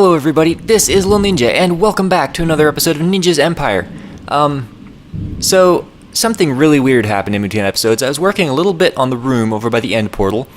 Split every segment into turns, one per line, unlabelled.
Hello everybody, this is Neenja, and welcome back to another episode of Ninja's Empire. So, something really weird happened in between episodes. I was working a little bit on the room over by the end portal,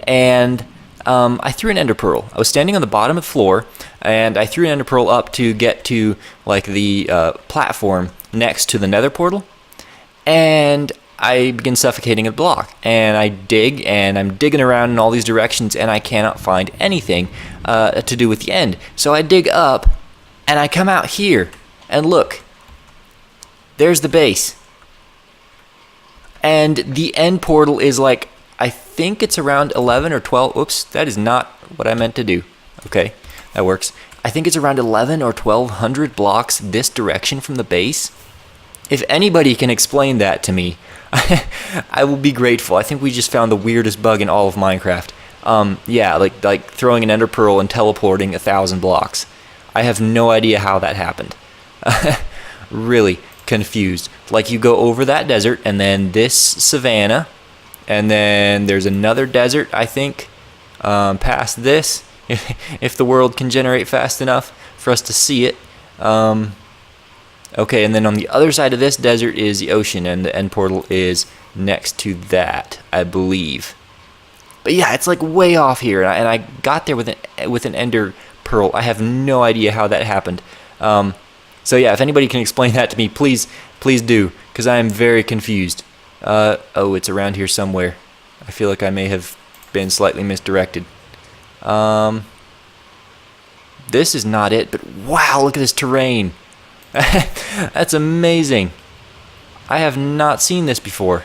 and I threw an ender pearl. I was standing on the bottom of the floor, and I threw an ender pearl up to get to, like, the platform next to the nether portal, and I begin suffocating at the block, and I dig, and I'm digging around in all these directions, and I cannot find anything to do with the end. So I dig up, and I come out here, and look, there's the base. And the end portal is like, I think it's around 11 or 12, oops, that is not what I meant to do. Okay, that works. I think it's around 11 or 1200 blocks this direction from the base. If anybody can explain that to me, I will be grateful. I think we just found the weirdest bug in all of Minecraft. Yeah, like throwing an ender pearl and teleporting 1,000 blocks. I have no idea how that happened. Really confused. Like, you go over that desert, and then this savanna, and then there's another desert, I think, past this, if the world can generate fast enough for us to see it. Okay, and then on the other side of this desert is the ocean, and the end portal is next to that, I believe. But yeah, it's like way off here, and I got there with an ender pearl. I have no idea how that happened. So yeah, if anybody can explain that to me, please do, because I am very confused. Oh, it's around here somewhere. I feel like I may have been slightly misdirected. This is not it, but wow, look at this terrain. That's amazing. I have not seen this before.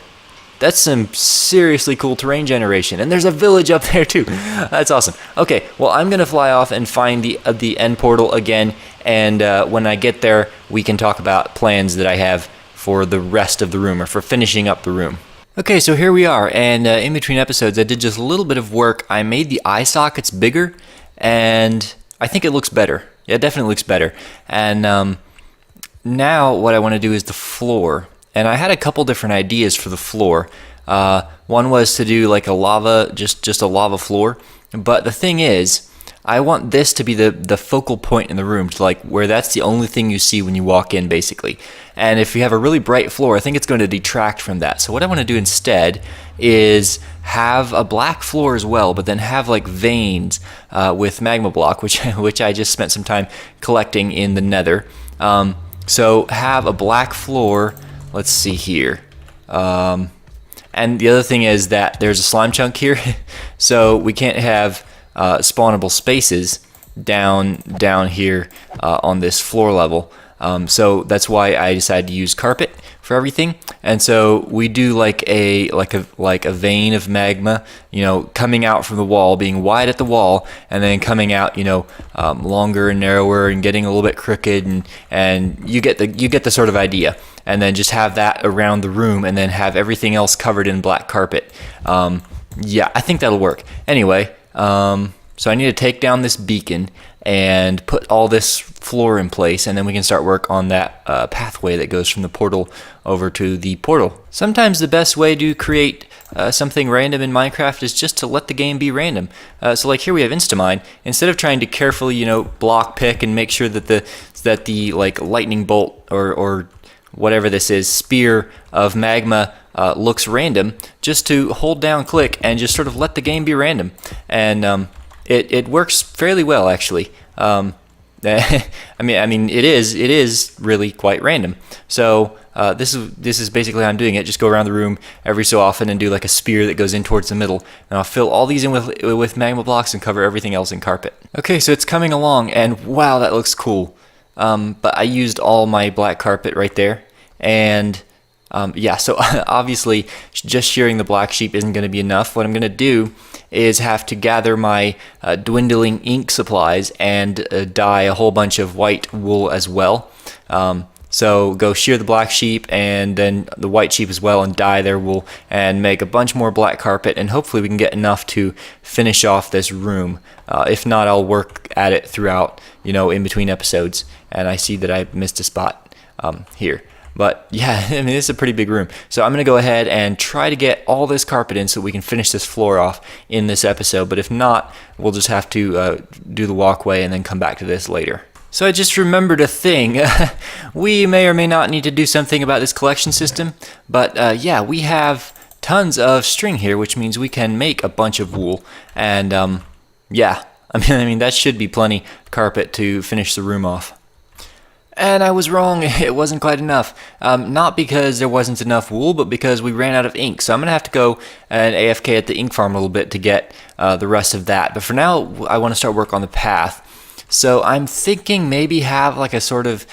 That's some seriously cool terrain generation, and there's a village up there too. That's awesome. Okay, well, I'm gonna fly off and find the end portal again, and when I get there, we can talk about plans that I have for the rest of the room, or for finishing up the room. Okay, so here we are, and in between episodes, I did just a little bit of work. I made the eye sockets bigger, and I think it looks better. Yeah, it definitely looks better. And now what I want to do is the floor, and I had a couple different ideas for the floor. One was to do like a lava, just a lava floor, but the thing is, I want this to be the focal point in the room, to like where that's the only thing you see when you walk in, basically. And if you have a really bright floor, I think it's going to detract from that. So what I want to do instead is have a black floor as well, but then have like veins with magma block, which I just spent some time collecting in the nether. So have a black floor, let's see here. And the other thing is that there's a slime chunk here, so we can't have spawnable spaces down here on this floor level. So that's why I decided to use carpet for everything. And so we do like a vein of magma, coming out from the wall, being wide at the wall, and then coming out, longer and narrower and getting a little bit crooked, and you get the sort of idea. And then just have that around the room, and then have everything else covered in black carpet. Yeah, I think that'll work. Anyway, so I need to take down this beacon and put all this floor in place, and then we can start work on that pathway that goes from the portal over to the portal. Sometimes the best way to create something random in Minecraft is just to let the game be random. So like here we have Instamine. Instead of trying to carefully, block pick and make sure that the like lightning bolt or whatever this is, spear of magma looks random, just to hold down click and just sort of let the game be random. And it works fairly well, actually. I mean it is really quite random. So this is basically how I'm doing it. Just go around the room every so often and do like a spear that goes in towards the middle, and I'll fill all these in with magma blocks and cover everything else in carpet. Okay, so it's coming along, and wow, that looks cool. But I used all my black carpet right there, and yeah, so obviously just shearing the black sheep isn't going to be enough. What I'm going to do is have to gather my dwindling ink supplies and dye a whole bunch of white wool as well. So go shear the black sheep and then the white sheep as well, and dye their wool and make a bunch more black carpet, and hopefully we can get enough to finish off this room. If not, I'll work at it throughout, in between episodes. And I see that I missed a spot here. But yeah, I mean, it's a pretty big room. So I'm going to go ahead and try to get all this carpet in so we can finish this floor off in this episode. But if not, we'll just have to do the walkway and then come back to this later. So I just remembered a thing. We may or may not need to do something about this collection system. But yeah, we have tons of string here, which means we can make a bunch of wool. And yeah, I mean that should be plenty carpet to finish the room off. And I was wrong, it wasn't quite enough. Not because there wasn't enough wool, but because we ran out of ink. So I'm going to have to go and AFK at the ink farm a little bit to get the rest of that. But for now, I want to start work on the path. So I'm thinking maybe have like a sort of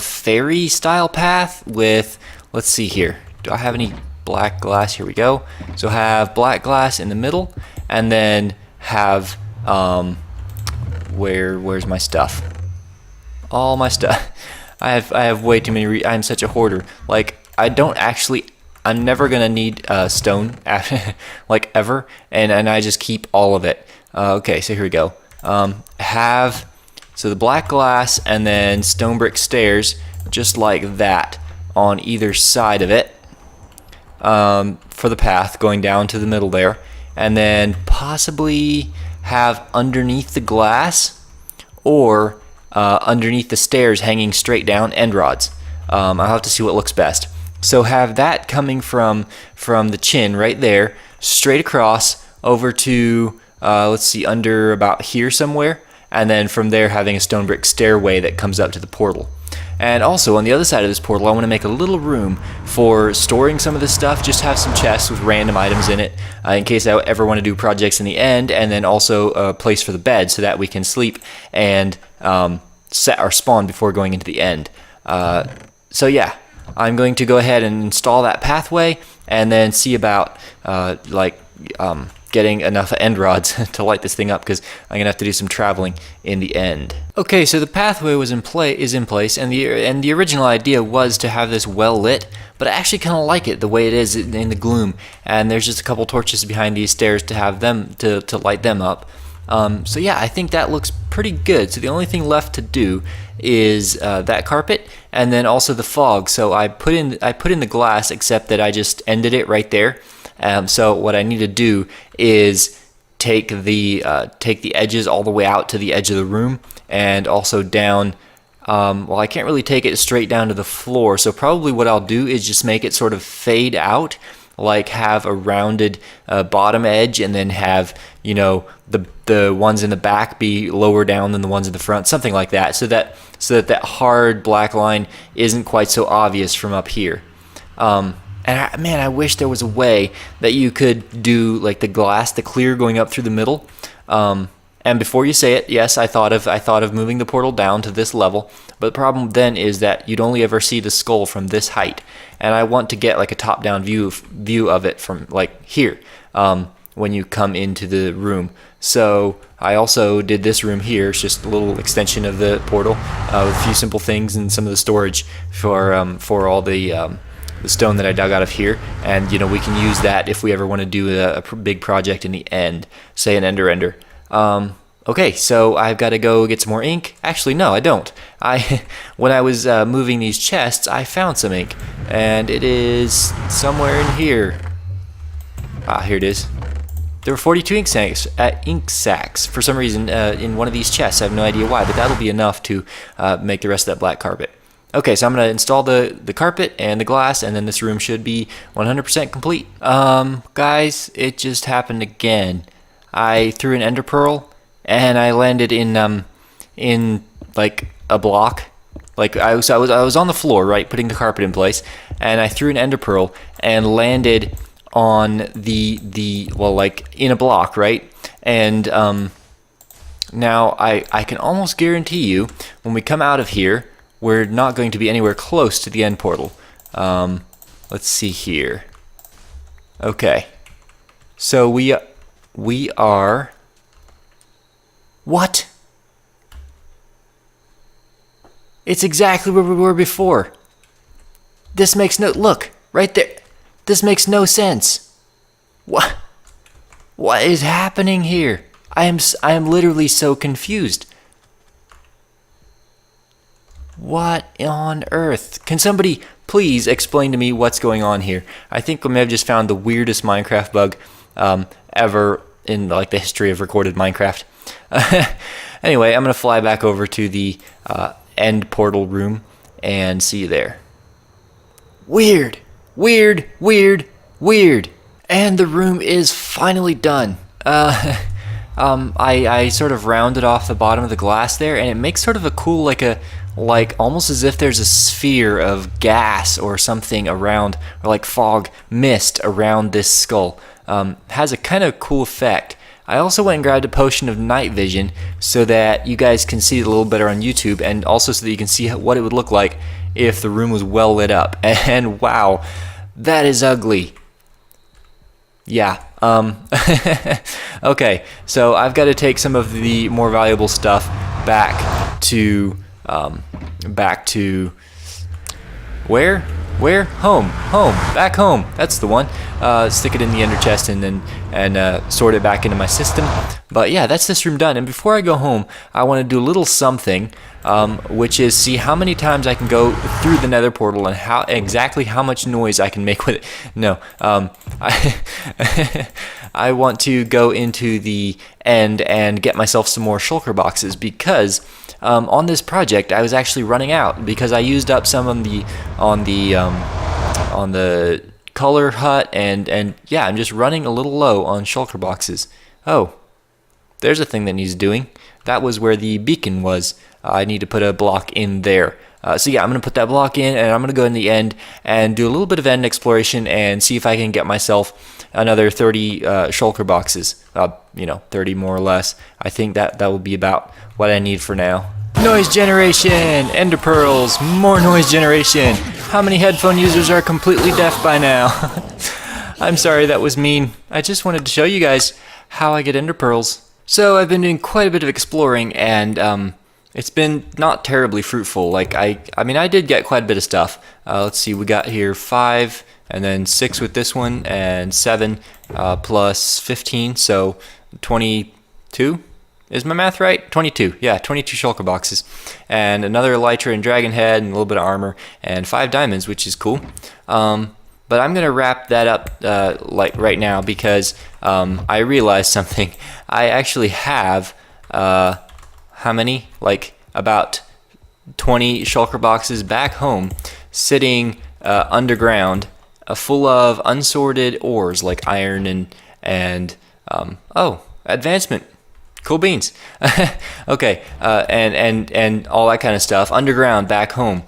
fairy style path with, let's see here. Do I have any black glass? Here we go. So have black glass in the middle, and then have... Where's my stuff? All my stuff. I have way too many. I'm such a hoarder. Like I'm never gonna need stone, like ever, and I just keep all of it. Okay, so here we go. So the black glass and then stone brick stairs, just like that, on either side of it, for the path going down to the middle there, and then possibly have underneath the glass or underneath the stairs hanging straight down end rods. I'll have to see what looks best. So have that coming from the chin right there, straight across over to, let's see, under about here somewhere, and then from there having a stone brick stairway that comes up to the portal. And also on the other side of this portal, I want to make a little room for storing some of this stuff. Just have some chests with random items in it in case I ever want to do projects in the end, and then also a place for the bed so that we can sleep and set our spawn before going into the end. So yeah, I'm going to go ahead and install that pathway and then see about getting enough end rods to light this thing up, because I'm gonna have to do some traveling in the end. Okay, so the pathway is in place, and the original idea was to have this well lit, but I actually kind of like it the way it is in the gloom. And there's just a couple torches behind these stairs to have them to light them up. So yeah, I think that looks pretty good. So the only thing left to do is that carpet, and then also the fog. So I put in the glass, except that I just ended it right there. So what I need to do is take the edges all the way out to the edge of the room, and also down. Well, I can't really take it straight down to the floor, so probably what I'll do is just make it sort of fade out, like have a rounded bottom edge, and then have, you know, the ones in the back be lower down than the ones in the front, something like that, so that that hard black line isn't quite so obvious from up here. And man, I wish there was a way that you could do like the glass, the clear going up through the middle. And before you say it, yes, I thought of moving the portal down to this level. But the problem then is that you'd only ever see the skull from this height, and I want to get like a top-down view of it from like here when you come into the room. So I also did this room here. It's just a little extension of the portal with a few simple things and some of the storage for all the stone that I dug out of here, and you know, we can use that if we ever want to do a big project in the end, say an ender. Okay, so I've got to go get some more ink. Actually, no, I don't. When I was moving these chests, I found some ink, and it is somewhere in here. Here it is. There were 42 ink sacks for some reason in one of these chests. I have no idea why, but that'll be enough to make the rest of that black carpet. Okay, so I'm going to install the carpet and the glass, and then this room should be 100% complete. Guys, it just happened again. I threw an ender pearl, and I landed in like a block. Like I was on the floor, right, putting the carpet in place, and I threw an ender pearl and landed on well, like in a block, right? And now I can almost guarantee you when we come out of here, we're not going to be anywhere close to the end portal. Let's see here. Okay, so we are. What? It's exactly where we were before. This makes no, look, right there. This makes no sense. What is happening here? I am literally so confused. What on earth? Can somebody please explain to me what's going on here? I think we may have just found the weirdest Minecraft bug ever in like the history of recorded Minecraft. Anyway, I'm gonna fly back over to the end portal room and see you there. Weird, weird, weird, weird. And the room is finally done. I sort of rounded off the bottom of the glass there, and it makes sort of a cool, like almost as if there's a sphere of gas or something around, or like fog, mist around this skull. Has a kind of cool effect. I also went and grabbed a potion of night vision so that you guys can see it a little better on YouTube, and also so that you can see what it would look like if the room was well lit up. And wow, that is ugly. Yeah. Okay, so I've got to take some of the more valuable stuff back to where? Home. Back home. That's the one. Stick it in the ender chest and sort it back into my system. But yeah, that's this room done. And before I go home, I want to do a little something, which is see how many times I can go through the nether portal and exactly how much noise I can make with it. No, I want to go into the end and get myself some more shulker boxes, because on this project I was actually running out because I used up some on the color hut, and yeah, I'm just running a little low on shulker boxes. Oh, there's a thing that needs doing. That was where the beacon was. I need to put a block in there. So yeah, I'm going to put that block in, and I'm going to go in the end and do a little bit of end exploration and see if I can get myself another 30 shulker boxes. 30 more or less. I think that will be about what I need for now. Noise generation! Ender pearls! More noise generation! How many headphone users are completely deaf by now? I'm sorry, that was mean. I just wanted to show you guys how I get ender pearls. So I've been doing quite a bit of exploring, and it's been not terribly fruitful. Like I mean, I did get quite a bit of stuff. Let's see, we got here 5, and then 6 with this one, and 7 plus 15, so 22. Is my math right? 22. Yeah, 22 shulker boxes, and another elytra and dragon head, and a little bit of armor, and 5 diamonds, which is cool. But I'm gonna wrap that up like right now, because I realized something. I actually have how many? Like about 20 shulker boxes back home, sitting underground, full of unsorted ores like iron and advancement. Cool beans. Okay, and all that kind of stuff underground back home,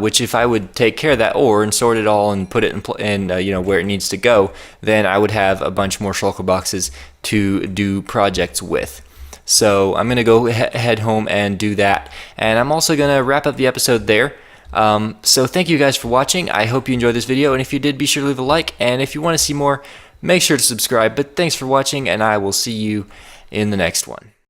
which if I would take care of that ore and sort it all and put it in where it needs to go, then I would have a bunch more shulker boxes to do projects with. So I'm gonna go head home and do that, and I'm also gonna wrap up the episode there. So thank you guys for watching. I hope you enjoyed this video, and if you did, be sure to leave a like, and if you want to see more, make sure to subscribe. But thanks for watching, and I will see you in the next one.